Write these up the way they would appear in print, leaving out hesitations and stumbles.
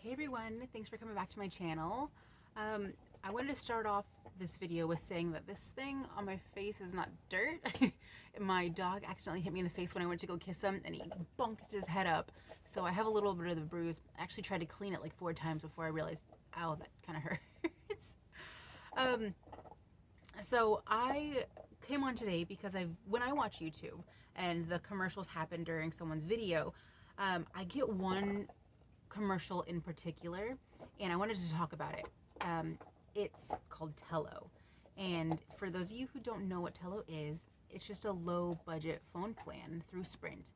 Hey everyone, thanks for coming back to my channel. I wanted to start off this video with saying that this thing on my face is not dirt. My dog accidentally hit me in the face when I went to go kiss him and he bunked his head up. So I have a little bit of the bruise. I actually tried to clean it like 4 times before I realized, ow, that kind of hurts. So I came on today because when I watch YouTube and the commercials happen during someone's video, I get one commercial in particular, and I wanted to talk about it. It's called Tello, and for those of you who don't know what Tello is, it's just a low budget phone plan through Sprint,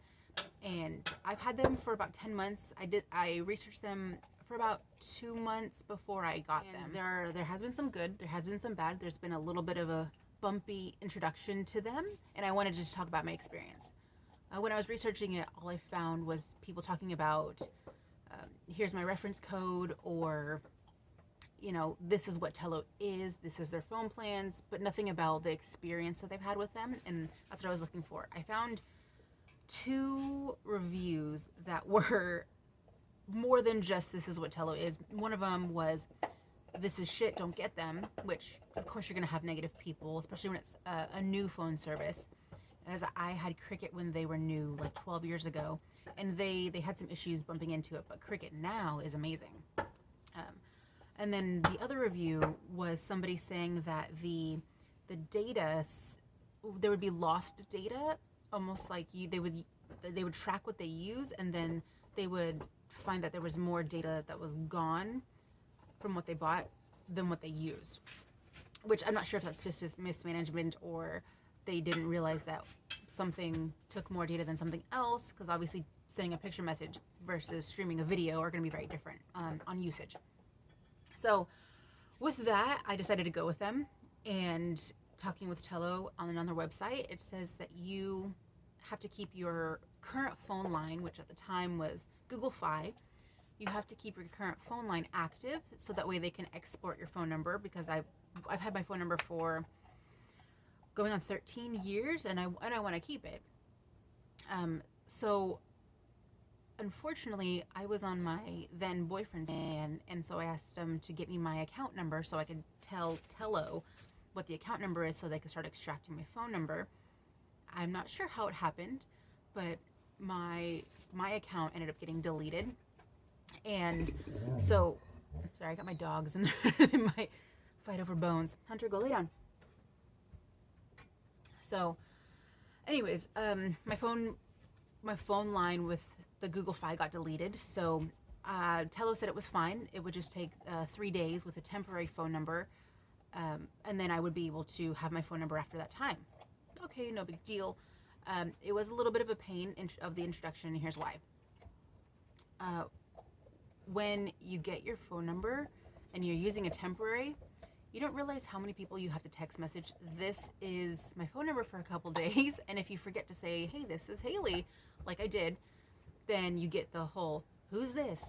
and I've had them for about 10 months. I researched them for about 2 months before I got them. There has been some good, there has been some bad. There's been a little bit of a bumpy introduction to them, and I wanted to just talk about my experience. When I was researching it, all I found was people talking about here's my reference code, or this is what Tello is, this is their phone plans, but nothing about the experience that they've had with them, and that's what I was looking for. I found 2 reviews that were more than just this is what Tello is. One of them was, this is shit, don't get them, which of course you're gonna have negative people, especially when it's a new phone service, as I had Cricket when they were new, like 12 years ago, and they had some issues bumping into it, but Cricket now is amazing. And then the other review was somebody saying that the data, there would be lost data, almost like they would track what they use, and then they would find that there was more data that was gone from what they bought than what they used, which I'm not sure if that's just mismanagement or they didn't realize that something took more data than something else, because obviously sending a picture message versus streaming a video are going to be very different on usage. So with that, I decided to go with them, and talking with Tello on their website, it says that you have to keep your current phone line, which at the time was Google Fi. You have to keep your current phone line active, so that way they can export your phone number, because I've had my phone number for going on 13 years, and I want to keep it. So unfortunately, I was on my then boyfriend's plan, and so I asked him to get me my account number so I could tell Tello what the account number is so they could start extracting my phone number. I'm not sure how it happened, but my account ended up getting deleted. And so, sorry, I got my dogs and they might fight over bones. Hunter, go lay down. So anyways, my phone line with the Google Fi got deleted. So Tello said it was fine. It would just take 3 days with a temporary phone number, and then I would be able to have my phone number after that time. Okay, no big deal. It was a little bit of a pain of the introduction, and here's why. When you get your phone number and you're using a temporary, you don't realize how many people you have to text message. This is my phone number for a couple days, and if you forget to say, hey, this is Haley, like I did, then you get the whole, who's this?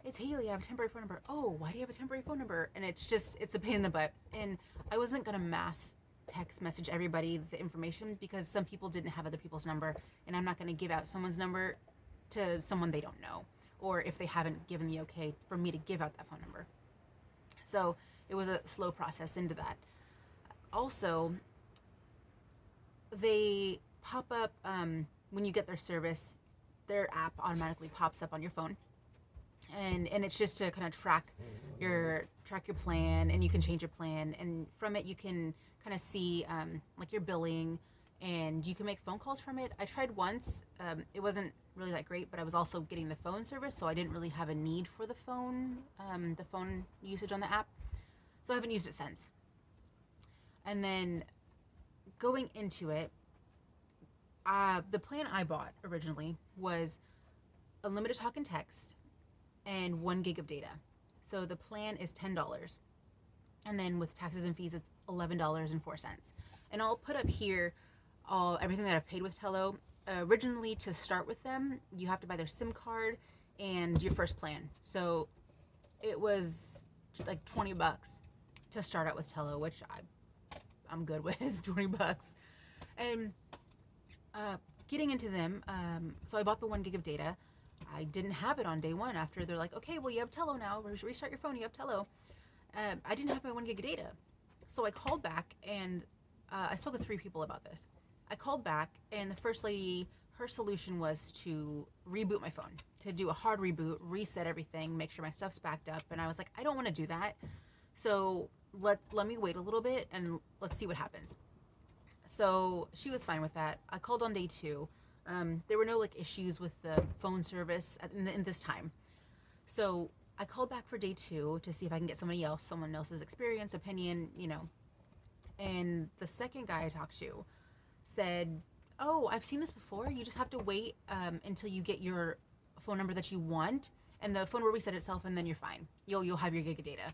It's Haley, I have a temporary phone number. Oh, why do you have a temporary phone number? And it's a pain in the butt. And I wasn't gonna mass text message everybody the information, because some people didn't have other people's number, and I'm not gonna give out someone's number to someone they don't know, or if they haven't given the okay for me to give out that phone number. So it was a slow process into that. Also, they pop up when you get their service, their app automatically pops up on your phone, and it's just to kind of track your plan, and you can change your plan, and from it you can kind of see like your billing, and you can make phone calls from it. I tried once. It wasn't really that great, but I was also getting the phone service, so I didn't really have a need for the phone usage on the app. So I haven't used it since. And then going into it, the plan I bought originally was unlimited talk and text and 1 gig of data. So the plan is $10. And then with taxes and fees, it's $11.04. And I'll put up here everything that I've paid with Tello. Originally, to start with them, you have to buy their SIM card and your first plan. So it was like 20 bucks to start out with Tello, which I'm good with. It's 20 bucks. And getting into them, so I bought the 1 gig of data. I didn't have it on day one. After they're like, okay, well, you have Tello now. Restart your phone. You have Tello. I didn't have my 1 gig of data. So I called back, and I spoke with 3 people about this. I called back, and the first lady, her solution was to reboot my phone, to do a hard reboot, reset everything, make sure my stuff's backed up. And I was like, I don't want to do that. So let me wait a little bit and let's see what happens. So she was fine with that. I called on day 2. There were no like issues with the phone service in this time. So I called back for day 2 to see if I can get someone else's experience, opinion, And the second guy I talked to said, oh, I've seen this before. You just have to wait until you get your phone number that you want, and the phone will reset itself, and then you're fine. You'll have your gig of data.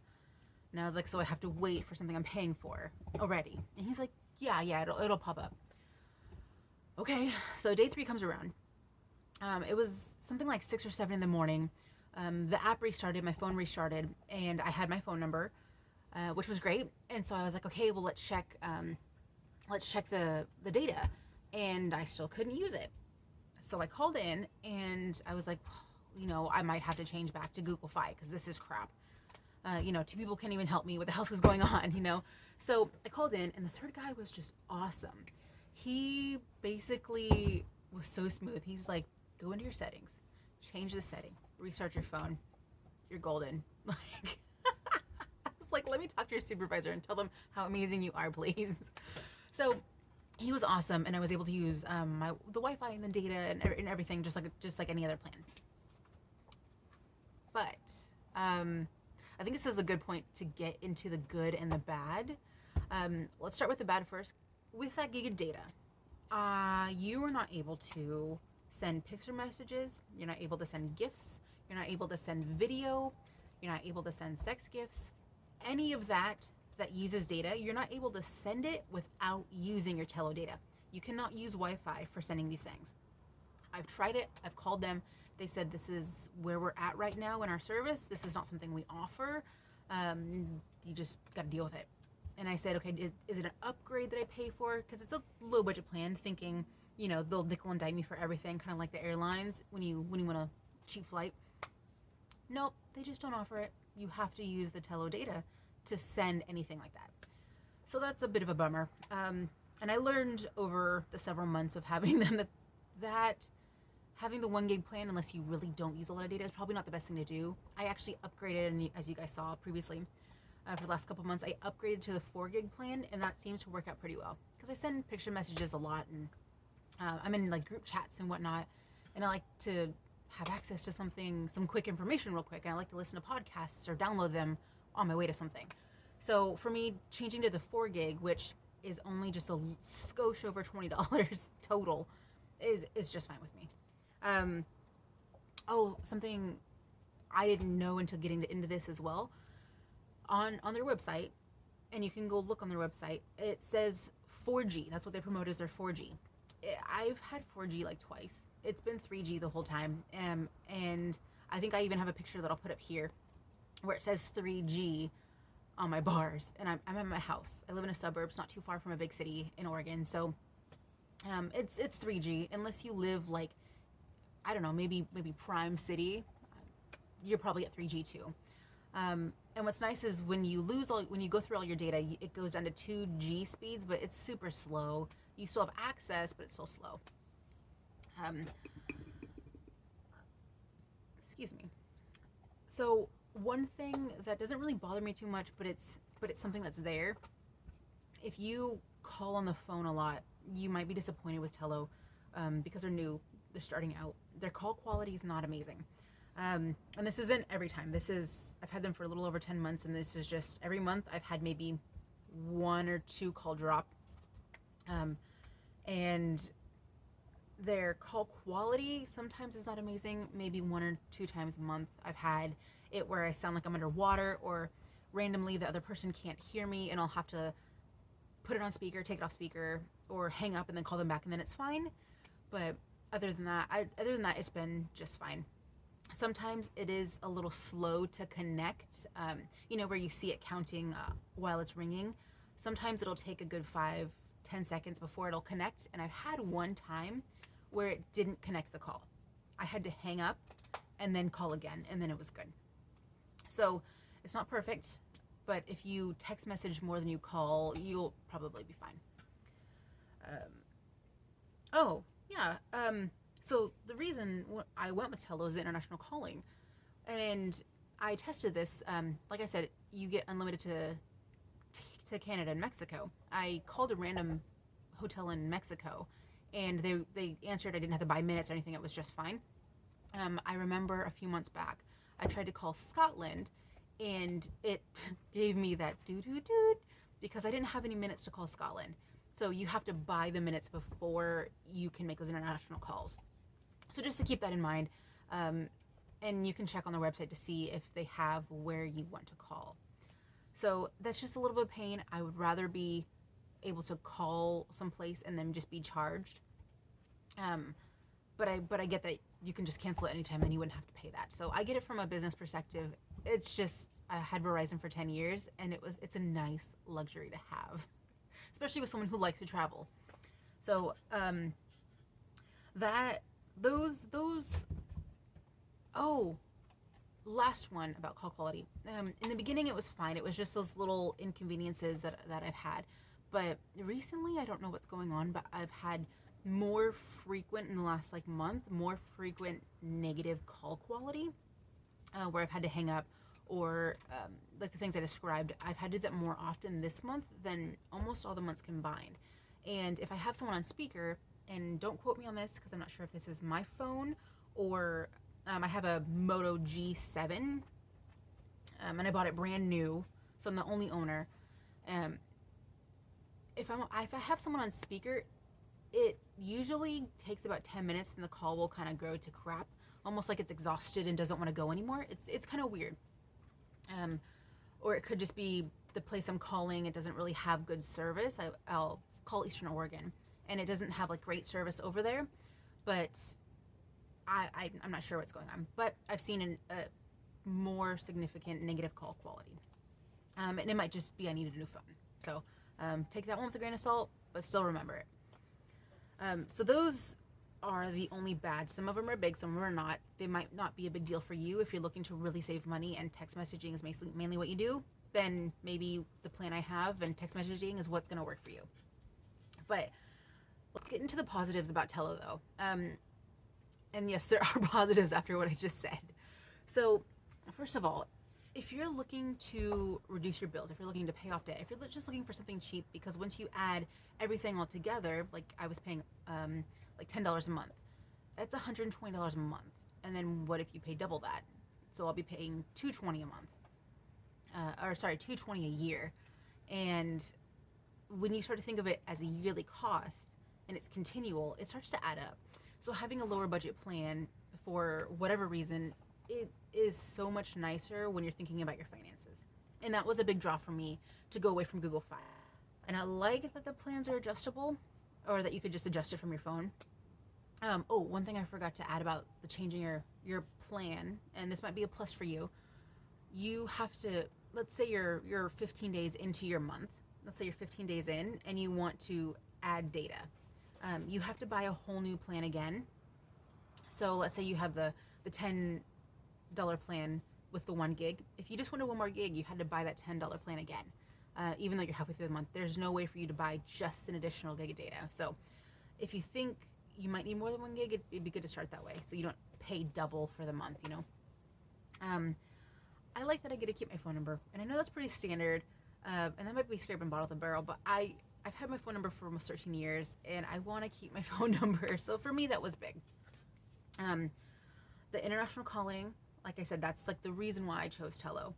And I was like, so I have to wait for something I'm paying for already? And he's like, yeah, it'll pop up. Okay, so day 3 comes around. It was something like 6 or 7 in the morning. The app restarted, my phone restarted, and I had my phone number, which was great. And so I was like, okay, well, let's check the data. And I still couldn't use it. So I called in, and I was like, I might have to change back to Google Fi because this is crap. 2 people can't even help me. What the hell is going on, So I called in, and the third guy was just awesome. He basically was so smooth. He's like, go into your settings, change the setting, restart your phone. You're golden. Like, I was like, let me talk to your supervisor and tell them how amazing you are, please. So he was awesome, and I was able to use the Wi-Fi and the data and everything just like any other plan. But I think this is a good point to get into the good and the bad. Let's start with the bad first. With that gig of data, you are not able to send picture messages. You're not able to send GIFs. You're not able to send video. You're not able to send sex GIFs. Any of that uses data, you're not able to send it without using your Tello data. You cannot use Wi-Fi for sending these things. I've tried it. I've called them. They said this is where we're at right now in our service. This is not something we offer. You just got to deal with it. And I said, okay, is it an upgrade that I pay for? Because it's a low budget plan, thinking, they'll nickel and dime me for everything, kind of like the airlines when you want a cheap flight. Nope, they just don't offer it. You have to use the Tello data to send anything like that. So that's a bit of a bummer. And I learned over the several months of having them that having the 1 gig plan, unless you really don't use a lot of data, is probably not the best thing to do. I actually upgraded, and as you guys saw previously, for the last couple months, I upgraded to the 4 gig plan, and that seems to work out pretty well. Because I send picture messages a lot, and I'm in like group chats and whatnot, and I like to have access to some quick information real quick, and I like to listen to podcasts or download them on my way to something. So for me, changing to the 4 gig, which is only just a skosh over $20 total, is just fine with me. Something I didn't know until getting into this as well. On their website, and you can go look on their website, it says 4G. That's what they promote as their 4G. I've had 4G like twice. It's been 3G the whole time. And I think I even have a picture that I'll put up here where it says 3G on my bars. And I'm at my house. I live in a suburbs not too far from a big city in Oregon. So it's 3G. Unless you live like, I don't know, maybe Prime City, you're probably at 3G too. And what's nice is when you go through all your data, it goes down to 2G speeds, but it's super slow. You still have access, but it's still slow. Excuse me. So one thing that doesn't really bother me too much, but it's something that's there. If you call on the phone a lot, you might be disappointed with Tello, because they're new, they're starting out. Their call quality is not amazing. And this isn't every time. I've had them for a little over 10 months, and this is just every month I've had maybe 1 or 2 call drop. And their call quality sometimes is not amazing. Maybe 1 or 2 times a month I've had it where I sound like I'm underwater, or randomly the other person can't hear me, and I'll have to put it on speaker, take it off speaker, or hang up and then call them back, and then it's fine. But other than that, it's been just fine. Sometimes it is a little slow to connect, where you see it counting while it's ringing. Sometimes it'll take a good 5-10 seconds before it'll connect. And I've had one time where it didn't connect the call. I had to hang up and then call again, and then it was good. So it's not perfect, but if you text message more than you call, you'll probably be fine. Oh, yeah. So the reason I went with Tello is the international calling. And I tested this. Like I said, you get unlimited to Canada and Mexico. I called a random hotel in Mexico, and they answered. I didn't have to buy minutes or anything. It was just fine. I remember a few months back, I tried to call Scotland, and it gave me that doo because I didn't have any minutes to call Scotland. So you have to buy the minutes before you can make those international calls. So just to keep that in mind, and you can check on their website to see if they have where you want to call. So that's just a little bit of pain. I would rather be able to call someplace and then just be charged. But I get that you can just cancel it anytime, then you wouldn't have to pay that. So I get it from a business perspective. It's just, I had Verizon for 10 years, and it's a nice luxury to have, especially with someone who likes to travel. So oh, last one about call quality. In the beginning, it was fine. It was just those little inconveniences that I've had. But recently, I don't know what's going on, but I've had more frequent in the last month, more frequent negative call quality, where I've had to hang up, or like the things I described. I've had to do that more often this month than almost all the months combined. And if I have someone on speaker, and don't quote me on this because I'm not sure if this is my phone or I have a Moto G7, and I bought it brand new, so I'm the only owner. If I have someone on speaker, it usually takes about 10 minutes, and the call will kind of grow to crap, almost like it's exhausted and doesn't want to go anymore. It's kind of weird. Or it could just be the place I'm calling, it doesn't really have good service. I'll call Eastern Oregon, and it doesn't have great service over there, but I'm not sure what's going on. But I've seen a more significant negative call quality, and it might just be I need a new phone. So take that one with a grain of salt, but still remember it. So those are the only bad. Some of them are big, some of them are not. They might not be a big deal for you if you're looking to really save money and text messaging is mainly what you do. Then maybe the plan I have and text messaging is what's going to work for you. But let's get into the positives about Tello, though. And yes, there are positives after what I just said. So first of all, if you're looking to reduce your bills, if you're looking to pay off debt, if you're just looking for something cheap, because once you add everything all together, like I was paying $10 a month, that's $120 a month. And then what if you pay double that? So I'll be paying $220 a month, $220 a year. And when you start to think of it as a yearly cost and it's continual, it starts to add up. So having a lower budget plan for whatever reason, it is so much nicer when you're thinking about your finances. And that was a big draw for me to go away from Google Fi. And I like that the plans are adjustable, or that you could just adjust it from your phone. One thing I forgot to add about the changing your plan, and this might be a plus for you. You have to, let's say you're 15 days into your month. Let's say you're 15 days in and you want to add data. You have to buy a whole new plan again. So let's say you have the $10 plan with the 1 gig. If you just wanted 1 more gig, you had to buy that $10 plan again. Even though you're halfway through the month, there's no way for you to buy just an additional gig of data. So if you think you might need more than 1 gig, it'd be good to start that way, so you don't pay double for the month, I like that I get to keep my phone number, and I know that's pretty standard, and that might be scraping bottom of the barrel, but I've had my phone number for almost 13 years, and I want to keep my phone number, so for me that was big. The international calling, like I said, that's the reason why I chose Tello.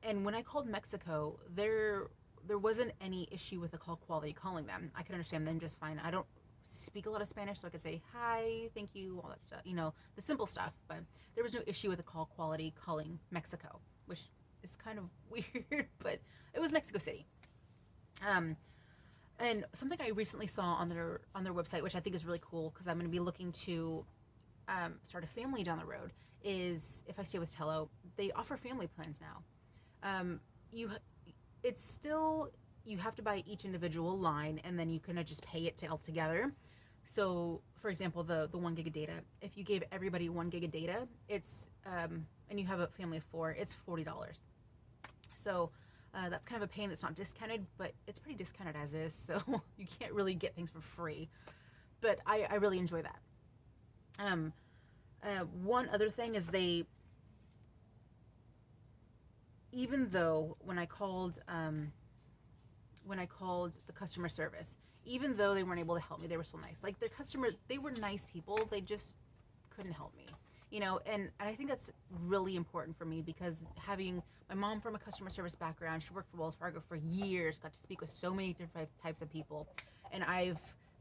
And when I called Mexico, there wasn't any issue with the call quality calling them. I could understand them just fine. I don't speak a lot of Spanish, so I could say hi, thank you, all that stuff, the simple stuff. But there was no issue with the call quality calling Mexico, which is kind of weird, but it was Mexico City. And something I recently saw on their website, which I think is really cool because I'm going to be looking to start a family down the road, is if I stay with Tello, they offer family plans now. You have to buy each individual line, and then you can just pay it all together. So for example, the 1 gig of data. If you gave everybody 1 gig of data, it's and you have a family of 4, it's $40. So that's kind of a pain that's not discounted, but it's pretty discounted as is. So you can't really get things for free. But I really enjoy that. One other thing is even though when I called the customer service, even though they weren't able to help me, they were so nice. Like, their customers, they were nice people. They just couldn't help me, and I think that's really important for me, because having my mom from a customer service background, she worked for Wells Fargo for years, got to speak with so many different types of people. And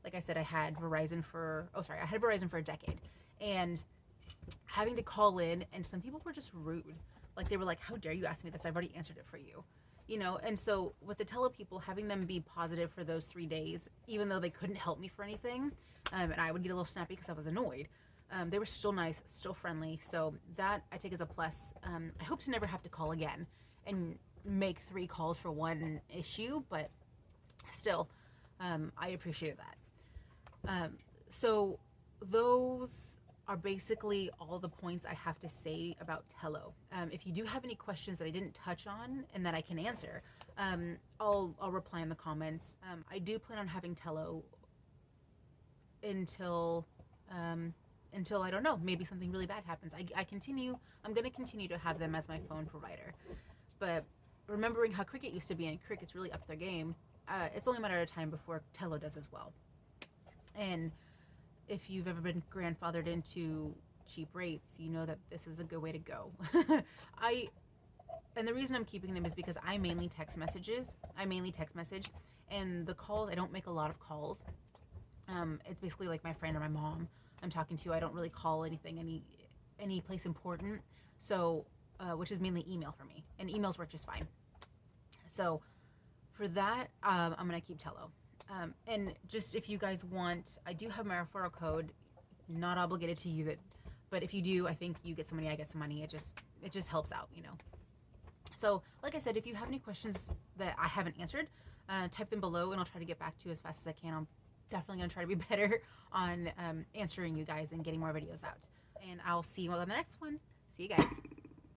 like I said, I had Verizon for a decade. And having to call in, and some people were just rude. Like, they were like, how dare you ask me this? I've already answered it for you. And so with the Tello people, having them be positive for those 3 days, even though they couldn't help me for anything, and I would get a little snappy because I was annoyed, they were still nice, still friendly. So that I take as a plus. I hope to never have to call again and make 3 calls for one issue, but still, I appreciated that. So those are basically all the points I have to say about Tello. If you do have any questions that I didn't touch on and that I can answer, I'll reply in the comments. I do plan on having Tello until I don't know, maybe something really bad happens. I'm going to continue to have them as my phone provider. But remembering how Cricket used to be, and Cricket's really upped their game, it's only a matter of time before Tello does as well. And if you've ever been grandfathered into cheap rates, you know that this is a good way to go. And the reason I'm keeping them is because I mainly text message, and the calls, I don't make a lot of calls. It's basically like my friend or my mom I'm talking to. I don't really call anything, any place important. So, which is mainly email for me, and emails work just fine. So for that, I'm gonna keep Tello. And just if you guys want, I do have my referral code. Not obligated to use it, but if you do, I think you get some money, I get some money. It just helps out, So, like I said, if you have any questions that I haven't answered, type them below, and I'll try to get back to you as fast as I can. I'm definitely gonna try to be better on answering you guys and getting more videos out. And I'll see you on the next one. See you guys.